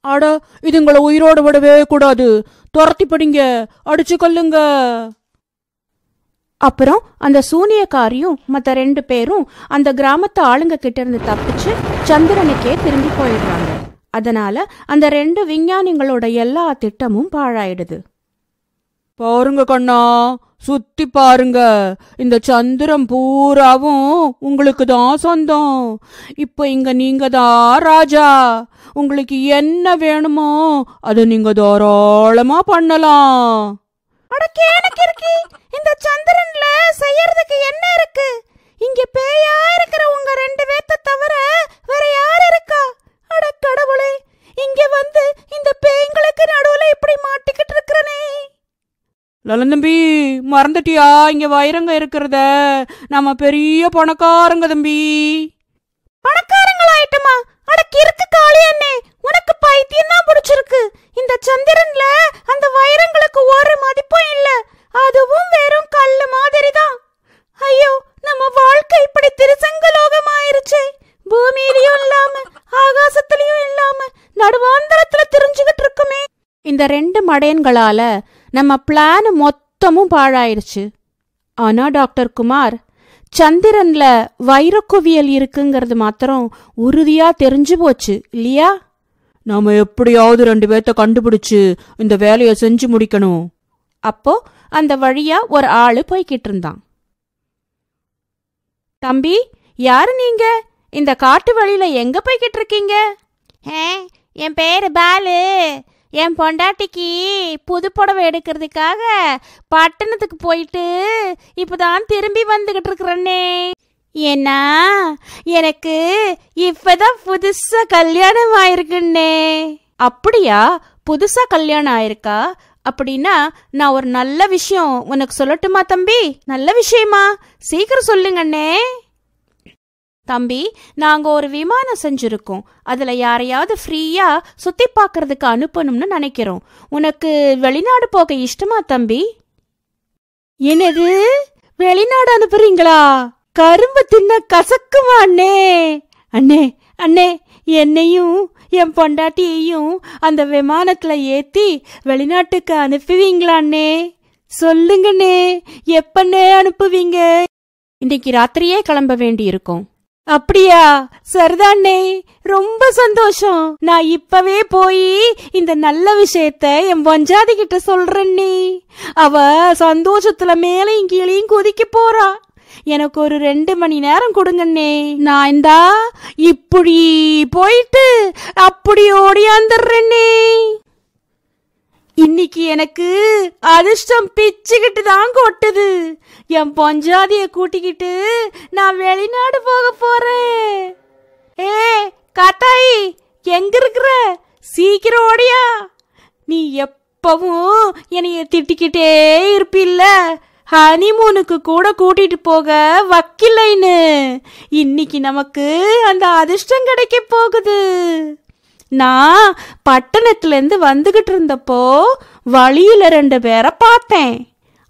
அட, இதுங்களை உயிரோடு விடவே கூடாது, துரத்தி படிங்க, அடிச்சு கொல்லுங்க. அப்புறம் அந்த சூனியக்காரியும் மற்ற 2 பேரும் அந்த கிராமத்து ஆளுங்க கிட்ட இருந்து தப்பிச்சு சந்திரனுக்கே திரும்பி போயிடுறாங்க. அதனால அந்த 2 விஞ்ஞானிகளோட எல்லா திட்டமும் பாழாயிடுது. பாருங்க கண்ணா, சுத்தி பாருங்க, இந்த சந்திரம் பூராவும் உங்களுக்கு தான் சொந்தம். இப்ப இங்க நீங்க தான் ராஜா. உங்களுக்கு என்ன வேணுமோ அதை நீங்க தாராளமா பண்ணலாம். இந்த சந்திரன்ல செய்யறதுக்கு என்ன இருக்கு? இங்க பேயா இருக்கிற உங்க 2 பேத்த தவிர வேற யார் இருக்கா? அட கடவுளே, இங்க வந்து இந்த பேய்களுக்கு நடுவுல இப்படி மாட்டிக்கிட்டு இருக்கிறனே. லலந்தம்பி, மறந்துட்டியா இங்க வைரங்க இருக்கிறத? நம்ம பெரிய பணக்காரங்க தம்பி. பணக்காரங்களாயிட்டுமா? அட கிறுக்கு காளியண்ணே, உனக்கு பைத்தியம் தான் பிடிச்சிருக்கு. இந்த சந்திரன்ல அந்த வைரங்களுக்கு ஒரு மதிப்பும் இல்ல, அதுவும் வெறும் கல்லு மாதிரி தான். ஐயோ, நம்ம வாழ்க்கை இப்படி திருசங்கலோகமாயிருச்சு. பூமியிலயும் இல்லாம ஆகாசத்திலயும் இல்லாம நடுவாந்தரத்துல தெரிஞ்சுக்கிட்டு இருக்குமே. இந்த 2 மடையன்களால நம்ம பிளான் மொத்தமும் பாழாயிருச்சு. ஆனா டாக்டர் குமார், சந்திரன்ல வைரக்குவியல் இருக்குங்கிறது மாத்திரம் உறுதியா தெரிஞ்சு போச்சு இல்லையா? நாம எப்படியாவது 2 பேர்த்த கண்டுபிடிச்சு இந்த வேலையை செஞ்சு முடிக்கணும். அப்போ அந்த வழியா ஒரு ஆளு போய்கிட்டு இருந்தான். தம்பி, யாரு நீங்க? இந்த காட்டு வழியில எங்க போய்கிட்டு இருக்கீங்க? என் பேரு பாலு. என் பொண்டாட்டிக்கு புது புடவை எடுக்கிறதுக்காக பட்டணத்துக்கு போயிட்டு இப்பதான் திரும்பி வந்துகிட்டு இருக்கிறேன்னே. ஏன்னா எனக்கு இப்பதான் புதுசா கல்யாணம் ஆயிருக்குன்னே. அப்படியா? புதுசா கல்யாணம் ஆயிருக்கா? அப்படின்னா நான் ஒரு நல்ல விஷயம் உனக்கு சொல்லட்டுமா தம்பி? நல்ல விஷயமா? சீக்கிரம் சொல்லுங்கண்ணே. தம்பி, நாங்க ஒரு விமானம் செஞ்சிருக்கோம். அதுல யாரையாவது ஃப்ரீயா சுத்தி பாக்குறதுக்கு அனுப்பணும்னு நினைக்கிறோம். உனக்கு வெளிநாடு போக இஷ்டமா தம்பி? என்னது, வெளிநாடு அனுப்புறீங்களா? கரும்பு தின்ன கசக்குமா அண்ணே? அண்ணே அண்ணே, என்னையும் என் பொண்டாட்டியையும் அந்த விமானத்துல ஏத்தி வெளிநாட்டுக்கு அனுப்புவீங்களா அண்ணே? சொல்லுங்கண்ணே, எப்பண்ணே அனுப்புவீங்க? இன்னைக்கு ராத்திரியே கிளம்ப வேண்டி இருக்கும். அப்படியா? சரிதானே, ரொம்ப சந்தோஷம். நான் இப்பவே போய் இந்த நல்ல விஷயத்த என் பொஞ்சாதி கிட்ட சொல்றேன்னே. அவ சந்தோஷத்துல மேலையும் கீழையும் குதிக்க போறா. எனக்கு ஒரு 2 மணி நேரம் கொடுங்கண்ணே. நான் இந்தா இப்படி போயிட்டு அப்படி ஓடியாந்துடுறேன்னே. இன்னைக்கு எனக்கு அதிர்ஷ்டம் பிச்சுக்கிட்டு தான் கொட்டுது. என் பொஞ்சாதிய கூட்டிக்கிட்டு நான் வெளிநாடு போக போறேன். ஏ காத்தாயி, எங்க இருக்கிற? சீக்கிரம் ஓடியா. நீ எப்பவும் என்னைய திட்டிக்கிட்டே இருப்பில்ல, ஹனிமூனுக்கு கூட கூட்டிட்டு போக வக்கில்லைன்னு. இன்னைக்கு நமக்கு அந்த அதிர்ஷ்டம் கிடைக்க போகுது. நான் பட்டணத்துல இருந்து வந்துகிட்டு இருந்தப்போ வழியில 2 பேரை பார்த்தேன்.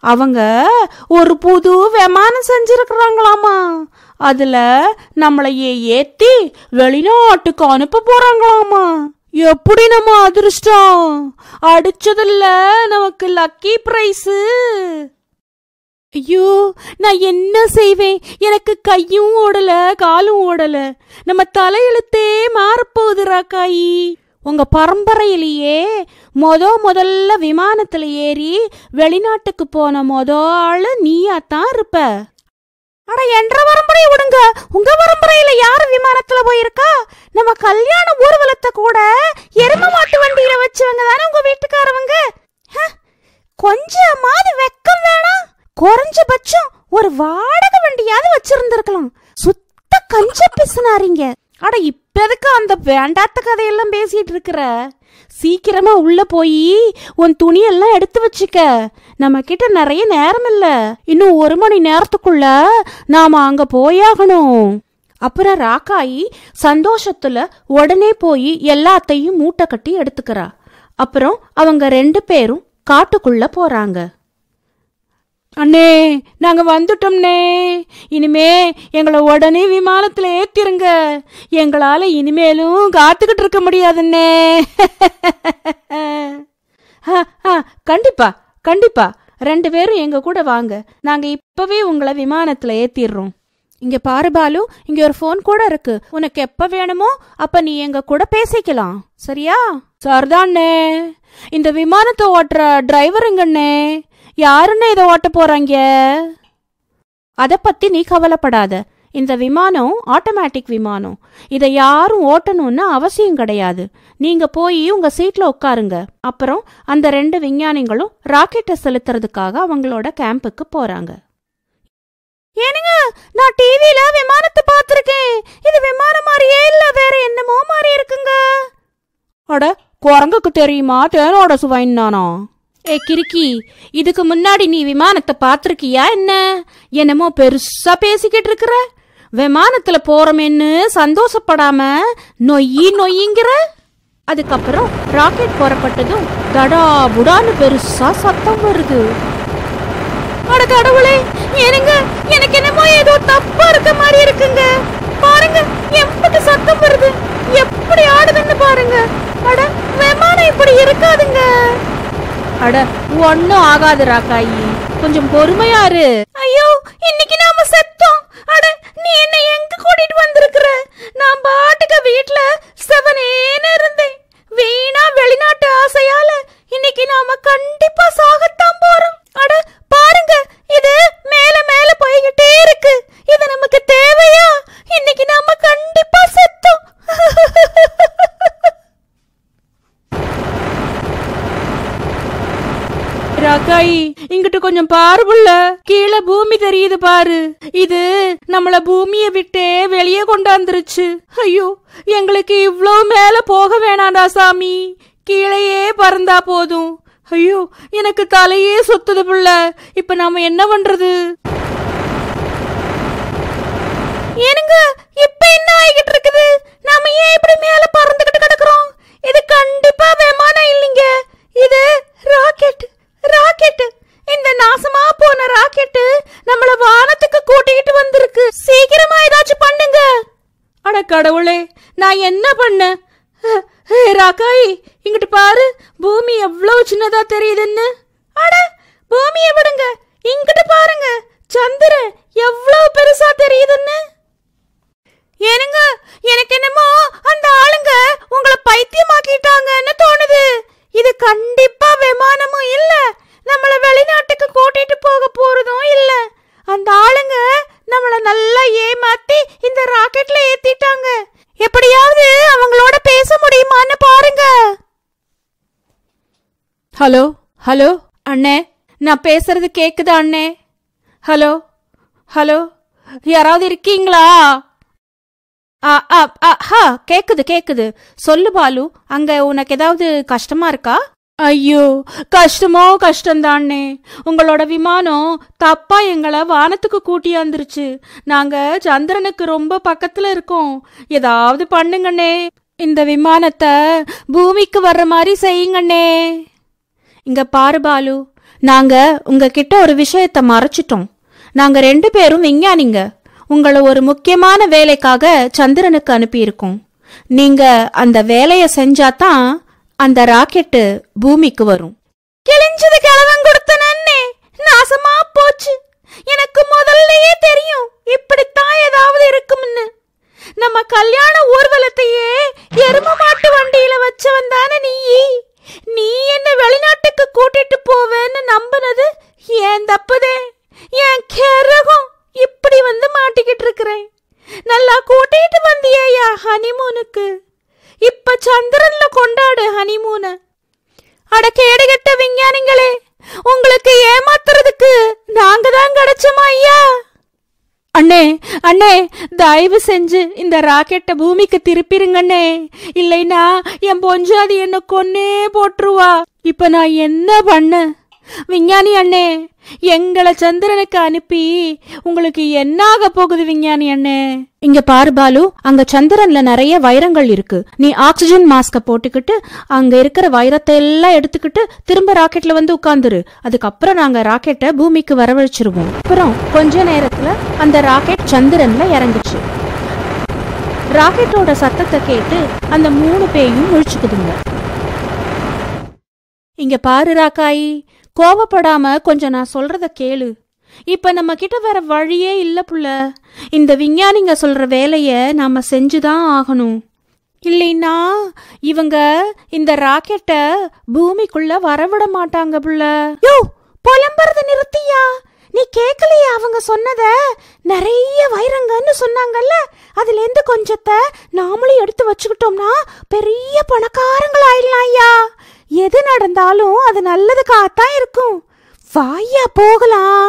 அவங்க ஒரு புது விமானம் செஞ்சிருக்கிறாங்களாமா. அதுல நம்மளையே ஏத்தி வெளிநாட்டுக்கு அனுப்ப போறாங்களாமா. எப்படி நம்ம அதிர்ஷ்டம் அடிச்சதில்ல, நமக்கு லக்கி பிரைஸ். ஐயோ, நான் என்ன செய்வேன்? எனக்கு கையும் ஓடல, காலும் ஓடல. நம்ம தலையெழுத்தே மாறப்போகுது ராக்காயி. உங்க பரம்பரையிலேயே முதல்ல விமானத்துல ஏறி வெளிநாட்டுக்கு போன ஆளு நீயாத்தான் இருப்ப. அட, என்ற பரம்பரையை விடுங்க. உங்க பரம்பரையில யாரு விமானத்துல போயிருக்கா? நம்ம கல்யாண ஊர்வலத்தை கூட எரும மாட்டு வண்டியில வச்சவங்க தானே உங்க வீட்டுக்காரவங்க. கொஞ்சமாவது வெக்கம் வேணாம்? குறைஞ்சபட்சம் ஒரு வாடகை வண்டியாவது வச்சிருந்திருக்கலாம். சுத்த கஞ்ச பிசுனாரிங்க. அட, இப்ப எதுக்கு அந்த வேண்டாத்த கதையெல்லாம் பேசிட்டு இருக்கிற? சீக்கிரமா உள்ள போய் உன் துணியெல்லாம் எடுத்து வச்சுக்க. நம்ம கிட்ட நிறைய நேரம் இல்ல. இன்னும் 1 மணி நேரத்துக்குள்ள நாம அங்க போயாகணும். அப்புறம் ராக்காயி சந்தோஷத்துல உடனே போய் எல்லாத்தையும் மூட்டை கட்டி எடுத்துக்கிறா. அப்புறம் அவங்க 2 பேரும் காட்டுக்குள்ள போறாங்க. அண்ணே, நாங்க வந்துட்டோம்னே. இனிமே எங்களை உடனே விமானத்துல ஏத்திருங்க. எங்களால இனிமேலும் காத்துக்கிட்டு இருக்க முடியாதுன்னே. கண்டிப்பா கண்டிப்பா 2 பேரும் எங்க கூட வாங்க. நாங்க இப்பவே உங்களை விமானத்துல ஏத்திடுறோம். இங்க பாரு பாலு, இங்க ஒரு போன் கூட இருக்கு. உனக்கு எப்ப வேணுமோ அப்ப நீ எங்க கூட பேசிக்கலாம். சரியா? சரிதானே. இந்த விமானத்தை ஓட்டுற டிரைவருங்கண்ணே, யாருன்னு இதை ஓட்ட போறாங்க? அத பத்தி நீ கவலைப்படாத. இந்த விமானம் ஆட்டோமேட்டிக் விமானம். இதை யாரும் ஓட்டணும்னு அவசியம் கிடையாது. நீங்க போய் உங்க சீட்ல உட்காருங்க. அப்புறம் அந்த 2 விஞ்ஞானிகளும் ராக்கெட்டை செலுத்துறதுக்காக அவங்களோட கேம்புக்கு போறாங்க. ஏனுங்க, நான் டிவில விமானத்தை பார்த்திருக்கேன். இது விமானம் மாதிரியே இல்ல, வேற என்னமோ மாதிரி இருக்குங்க. அட, குரங்குக்கு தெரியுமா தேனோட சுவைன்னானா? ஏ கிறுக்கி, இதுக்கு முன்னாடி நீ விமானத்தை பாத்திருக்கியா என்ன? என்னமோ பெருசா பேசிக்கிட்டு இருக்கிற. விமானத்துல போறோமேன்னு சந்தோஷப்படாம நொய்யிங்கிற. அதுக்கப்புறம் ராக்கெட் புறப்பட்டதும் தடா புடான்னு பெருசா சத்தம் வருது. அட கடவுளே, ஏனுங்க, எனக்கு என்னமோ ஏதோ தப்பா இருக்க மாதிரி இருக்குங்க. பாருங்க, எப்படி சத்தம் வருது, எப்படி ஆடுதுன்னு பாருங்க. அட, விமானம் இப்படி இருக்காதுங்க. அட, ஒன்னும் ஆகாது ராக்காயி, கொஞ்சம் பொறுமையாரு. ஐயோ, இன்னைக்கு நாம செத்தோம். அட, நீ என்ன எங்க கூட்டிட்டு வந்திருக்கிற? நான் பாட்டுக்கு வீட்டுல செவனேன்னு இருந்தேன். வீணா வெளிநாட்டு ஆசையால இன்னைக்கு நாம கண்டிப்பா சாகத்தான் போறோம். அட பாருங்க, இது மேல மேல போய்கிட்டே இருக்கு. இது நமக்கு தேவையா? இன்னைக்கு நாம கண்டிப்பா செத்தோம். ராக்காயி, இங்கிட்டு கொஞ்சம் பாரு புள்ள, கீழே பூமி தெரியுது பாரு. இது நம்மள பூமியை விட்டே வெளியே கொண்டாந்துருச்சு. ஐயோ, எங்களுக்கு இவ்ளோ மேல போக வேணாண்டா சாமி, கீழேயே பறந்தா போதும். ஐயோ, எனக்கு தலையே சுத்துது புள்ள. இப்ப நாம என்ன பண்றது? ஏனுங்க, இப்ப என்ன ஆகிட்டு இருக்குது? நாம ஏன் இப்படி மேல பறந்துகிட்டு கிடக்குறோம்? இது கண்டிப்பா விமானம் இல்லைங்க, இது ராக்கெட். ராக்கெட், இந்த நாசமா போன ராக்கெட் நம்மள வானத்துக்கு கூட்டிட்டு வந்திருக்கு. சீக்கிரமா ஏதாச்சும் பண்ணுங்க. அட கடவுளே, நான் என்ன பண்ண? ராக்காயி, இங்கிட்டு பாரு, பூமி எவ்வளவு சின்னதா தெரியுதுன்னு. அட, பூமியை விடுங்க, இங்கிட்டு பாருங்க, சந்திரன் எவ்வளவு பெருசா தெரியுதுன்னு. ஏனுங்க, எனக்கு என்னமோ அந்த ஆளுங்க உங்களை பைத்தியமாக்கிட்டாங்கன்னு தோணுது. இது கண்டிப்பா விமானமும் இல்ல, நம்மள வெளிநாட்டுக்கு கூட்டிட்டு போக போறதும் இல்ல. அந்த ஆளுங்க நம்மள நல்லா ஏமாத்தி இந்த ராக்கெட்ல ஏத்திட்டாங்க. எப்படியாவது அவங்களோட பேச முடியுமான்னு பாருங்க. ஹலோ ஹலோ அண்ணே, நான் பேசுறது கேக்குதா அண்ணே? ஹலோ ஹலோ, யாராவது இருக்கீங்களா? கேக்குது கேக்குது. சொல்லு பாலு, அங்க உனக்கு ஏதாவது கஷ்டமா இருக்கா? ஐயோ, கஷ்டமோ கஷ்டம்தானே. உங்களோட விமானம் தப்பா எங்களை வானத்துக்கு கூட்டியாந்துருச்சு. நாங்க சந்திரனுக்கு ரொம்ப பக்கத்துல இருக்கோம். ஏதாவது பண்ணுங்கண்ணே, இந்த விமானத்தை பூமிக்கு வர்ற மாதிரி செய்யுங்கண்ணே. இங்க பாரு பாலு, நாங்க உங்ககிட்ட ஒரு விஷயத்த மறைச்சிட்டோம். நாங்க 2 பேரும் விஞ்ஞானிங்க. உங்களை ஒரு முக்கியமான வேலைக்காக சந்திரனுக்கு அனுப்பியிருக்கோம். நீங்க அந்த வேலைய செஞ்சாதான் அந்த ராக்கெட்டு பூமிக்கு வரும். கிழிஞ்சது கிழவன் கொடுத்த நன்னே, நாசமா போச்சு. எனக்கு முதல்லயே தெரியும் இப்படித்தான் ஏதாவது இருக்கும்னு. நம்ம கல்யாண ஊர்வலத்தையே எரும மாட்டு வண்டியில வச்சவன் தானே நீ என்ன வெளிநாட்டுக்கு கூட்டிட்டு போவேன்னு நம்பினது ஏன் தப்புதே? என் கேரகம் இப்படி வந்து மாட்டிக்கிட்டு இருக்கிறேன். நல்லா கூட்டிட்டு வந்தியா ஹனிமூனுக்கு. இப்ப சந்திரன்ல கொண்டாடு ஹனிமூன. அட கேடுகட்ட விஞ்ஞானிகளே, உங்களுக்கு ஏமாத்துறதுக்கு நாங்க தான் கிடைச்சோமா ஐயா? அண்ணே அண்ணே, தயவு செஞ்சு இந்த ராக்கெட்டை பூமிக்கு திருப்பிருங்கண்ணே. இல்லைனா என் பொஞ்சாதி என்ன கொன்னே போட்டுருவா. இப்ப நான் என்ன பண்ண? விஞ்ஞானி அண்ணே, எங்களை சந்திரனுக்கு அனுப்பி உங்களுக்கு என்ன ஆக போகுது விஞ்ஞானி அண்ணே? இங்க பாரு பாலு, அங்க சந்திரன்ல நிறைய வைரங்கள் இருக்கு. நீ ஆக்சிஜன் மாஸ்க போட்டுக்கிட்டு அங்க இருக்கிற வைரத்தை எல்லாம் எடுத்துக்கிட்டு திரும்ப ராக்கெட்ல வந்து உட்கார்ந்துரு. அதுக்கப்புறம் நாங்க ராக்கெட்டை பூமிக்கு வரவழைச்சிருவோம். அப்புறம் கொஞ்ச நேரத்துல அந்த ராக்கெட் சந்திரன்ல இறங்குச்சு. ராக்கெட்டோட சத்தத்தை கேட்டு அந்த 3 பேயும் முழிச்சுக்குதுங்க. இங்க பாரு ராக்காயி, கோவப்படாம கொஞ்சம் நான் சொல்றத கேளு. இப்ப நம்ம கிட்ட வேற வழியே இல்ல புள்ள. இந்த விஞ்ஞானிங்க சொல்ற வேலைய நாம செஞ்சுதான் ஆகணும். இல்லைன்னா இவங்க இந்த ராக்கெட்ட பூமிக்குள்ள வரவிட மாட்டாங்க புள்ள. யோ, புலம்புறத நிறுத்தியா? நீ கேக்கலையா அவங்க சொன்னத? நிறைய வைரங்கன்னு சொன்னாங்கல்ல, அதுல இருந்து கொஞ்சத்தை நாமளும் எடுத்து வச்சுக்கிட்டோம்னா பெரிய பணக்காரங்கள் ஆயிடலாம் ஐயா. எது நடந்தாலும் அது நல்லதுக்காகத்தான் இருக்கும். வாயா போகலாம்.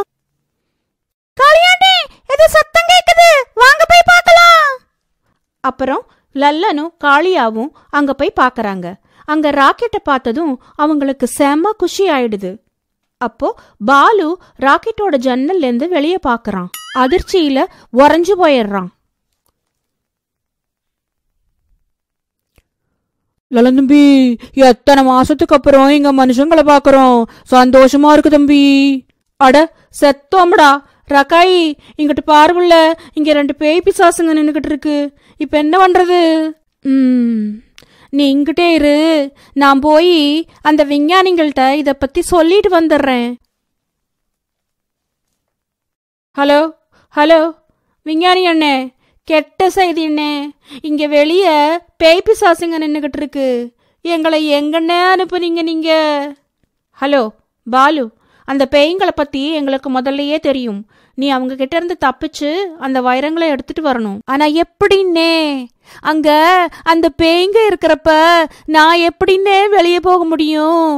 காளியாண்டி, ஏதோ சத்தம் கேக்குது, வாங்க போய் பார்க்கலாம். அப்புறம் லல்லனும் காளியாவும் அங்க போய் பாக்கறாங்க. அங்க ராக்கெட்டை பார்த்ததும் அவங்களுக்கு செம குஷி ஆயிடுது. அப்போ பாலு ராக்கெட்டோட ஜன்னல்ல இருந்து வெளியே பாக்குறான். அதிர்ச்சியில உறைஞ்சு போயிடுறான். லலன் தம்பி, எத்தனை மாசத்துக்கு அப்புறம் இங்க மனுஷங்களை பாக்குறோம். சந்தோஷமா இருக்கு தம்பி. அட செத்தோம்டா ரக்காயி, இங்கிட்டு பார்வுள்ள இங்க 2 பேய் பிசாசுங்க நின்னுகிட்டு இருக்கு. இப்ப என்ன பண்றது? நீ இங்கிட்டே இரு, நான் போய் அந்த விஞ்ஞானிகள்கிட்ட இத பத்தி சொல்லிட்டு வந்துடுறேன். ஹலோ ஹலோ விஞ்ஞானி அண்ணே, கெட்ட செய்தி அண்ணே. இங்க வெளிய பேய் பிசாசுங்க நின்னுகிட்டு இருக்கு. எங்களை எங்கன்னே அனுப்புனீங்க நீங்க? ஹலோ பாலு, அந்த பேய்களை பத்தி எங்களுக்கு முதல்லயே தெரியும். நீ அவங்க கிட்ட இருந்து தப்பிச்சு அந்த வைரங்களை எடுத்துட்டு வரணும். ஆனா எப்படின்னே? அங்க அந்த பேய்ங்க இருக்கிறப்ப நான் எப்படின்னே வெளியே போக முடியும்?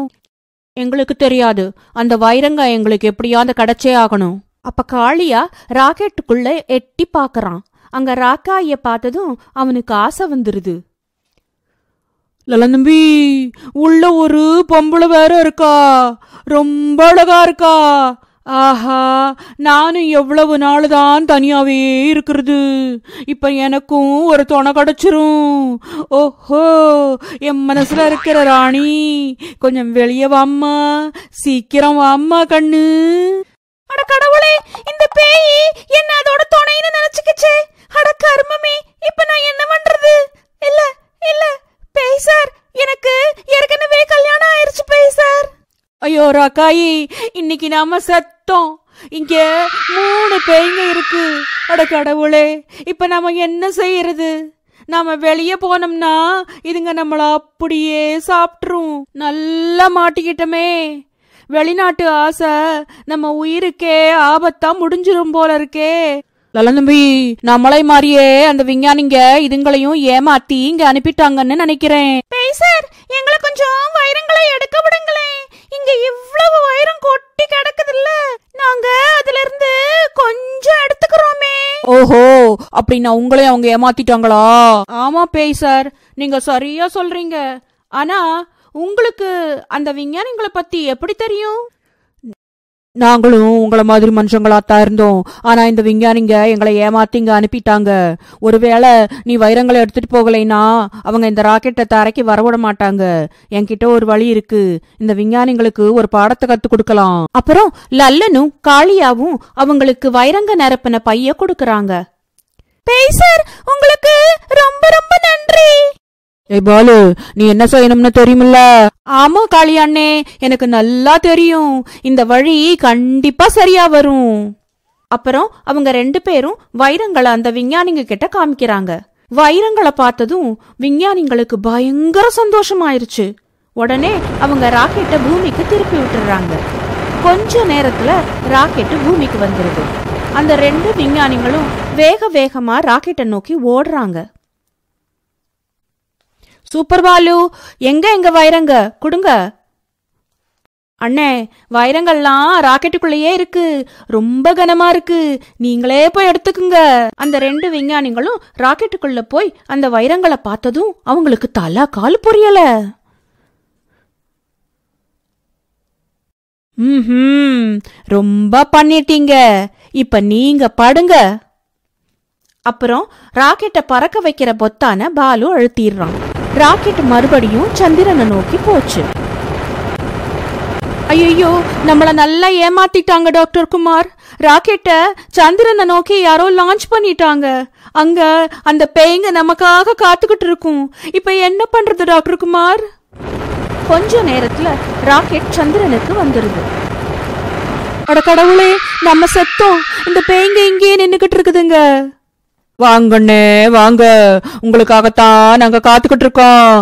எங்களுக்கு தெரியாது. அந்த வைரங்க எங்களுக்கு எப்படியாவது கிடைச்சே ஆகணும். அப்ப காளியா ராக்கெட்டுக்குள்ள எட்டி பாக்குறான். அங்க ராக்காய பார்த்ததும் அவனுக்கு ஆசை வந்துருது. லலன் தம்பி, உள்ள ஒரு பொம்பளை வேற இருக்கா, ரொம்ப அழகா இருக்கா. ஆஹா, நானும் எவ்வளவு நாளுதான் தனியாவே இருக்கிறது. இப்ப எனக்கும் ஒரு துணை கிடைச்சிரும். ஓஹோ, என் மனசுல இருக்கிற ராணி, கொஞ்சம் வெளியே வாம்மா, சீக்கிரம் வாம்மா கண்ணு. அட கடவுளே, இந்த பேய் என்ன அதோட துணைன்னு நினைச்சுக்கிச்சே. அட கர்மமே, இப்ப நான் என்ன பண்றது? இல்ல இல்ல பேய் சார், எனக்கு ஏற்கனவே கல்யாணம் ஆயிருச்சு பேய் சார். ஐயோ ராக்காயி, இன்னைக்கு நாம செத்தோம். இங்க 3 பேய்ங்க இருக்கு. அட கடவுளே, இப்ப நாம என்ன செய்யறது? நாம வெளியே போனோம்னா இதுங்க நம்மள அப்படியே சாப்பிட்டுரும். நல்லா மாட்டிக்கிட்டமே. வெளிநாட்டு ஆசை நம்ம உயிருக்கே ஆபத்தா முடிஞ்சிரும் போல இருக்கே. லலன் தம்பி, நம்மளை மாதிரியே அந்த விஞ்ஞானிங்க இதுங்களையும் ஏமாத்தி இங்க அனுப்பிட்டாங்கன்னு நினைக்கிறேன். பேய் சார், எங்களை கொஞ்சம் வைரங்களை எடுக்க விடுங்களே. இங்க இவ்வளவு வைரம் கொட்டி கிடக்குதுல்ல, நாங்க அதுல இருந்து கொஞ்சம் எடுத்துக்கிறோமே. ஓஹோ, அப்படின்னா உங்களையும் அவங்க ஏமாத்திட்டாங்களா? ஆமா பேய் சார், நீங்க சரியா சொல்றீங்க. ஆனா உங்களுக்கு அந்த விஞ்ஞானிகளை பத்தி எப்படி தெரியும்? நாங்களும் உங்கள மாதிரி மனுஷங்களாத்தான் இருந்தோம். ஆனா இந்த விஞ்ஞானிங்க எங்களை ஏமாத்தி இங்க அனுப்பிட்டாங்க. ஒருவேளை நீ வைரங்களை எடுத்துட்டு போகலைன்னா அவங்க இந்த ராக்கெட்டை தரைக்கு வரவிட மாட்டாங்க. என்கிட்ட ஒரு வழி இருக்கு. இந்த விஞ்ஞானிங்களுக்கு ஒரு பாடத்தை கத்து கொடுக்கலாம். அப்புறம் லல்லனும் காளியாவும் அவங்களுக்கு வைரங்க நிரப்பின பைய கொடுக்கறாங்க. பேய் சார், உங்களுக்கு ரொம்ப ரொம்ப நன்றி. ஏய் பாலு, நீ என்ன செய்யணும்னு தெரியுமில்ல? ஆமா காளியாண்ணே, எனக்கு நல்லா தெரியும். இந்த வழி கண்டிப்பா சரியா வரும். அப்புறம் அவங்க 2 பேரும் வைரங்களை அந்த விஞ்ஞானிங்க கிட்ட காமிக்கிறாங்க. வைரங்களை பார்த்ததும் விஞ்ஞானிங்களுக்கு பயங்கர சந்தோஷமாயிருச்சு. உடனே அவங்க ராக்கெட்டை பூமிக்கு திருப்பி விட்டுறாங்க. கொஞ்ச நேரத்துல ராக்கெட்டு பூமிக்கு வந்துருது. அந்த 2 விஞ்ஞானிகளும் வேக வேகமா ராக்கெட்டை நோக்கி ஓடுறாங்க. சூப்பர் பாலு, எங்க வைரங்க கொடுங்க. அண்ணே, வைரங்கள்லாம் ராக்கெட்டுக்குள்ளேயே இருக்கு. ரொம்ப கனமா இருக்கு. நீங்களே போய் எடுத்துக்குங்க. அந்த 2 விஞ்ஞானிகளும் ராக்கெட்டுக்குள்ள போய் அந்த வைரங்களை பார்த்ததும் அவங்களுக்கு தலை கால் புரியல. ரொம்ப பண்ணிட்டீங்க. இப்ப நீங்க படுங்க. அப்புறம் ராக்கெட்டை பறக்க வைக்கிற பொத்தான பாலு அழுத்திடுறான். ராக்கெட் மறுபடியும் சந்திரனை நோக்கி போச்சு. ஐயோ, நம்மள நல்லா ஏமாத்திட்டாங்க டாக்டர் குமார். ராக்கெட்டை சந்திரனை நோக்கி யாரோ லான்ச் பண்ணிட்டாங்க. அங்க அந்த பேய்ங்க நமக்காக காத்துக்கிட்டு இருக்கும். இப்ப என்ன பண்றது டாக்டர் குமார்? கொஞ்ச நேரத்துல ராக்கெட் சந்திரனுக்கு வந்துருது. அட கடவுளே, நம்ம செத்தோம். இந்த பேய்ங்க இங்கேயே நின்னுகிட்டு இருக்குதுங்க. வாங்கண்ணே வாங்க, உங்களுக்காகத்தான் நாங்க காத்துக்கிட்டு இருக்கோம்.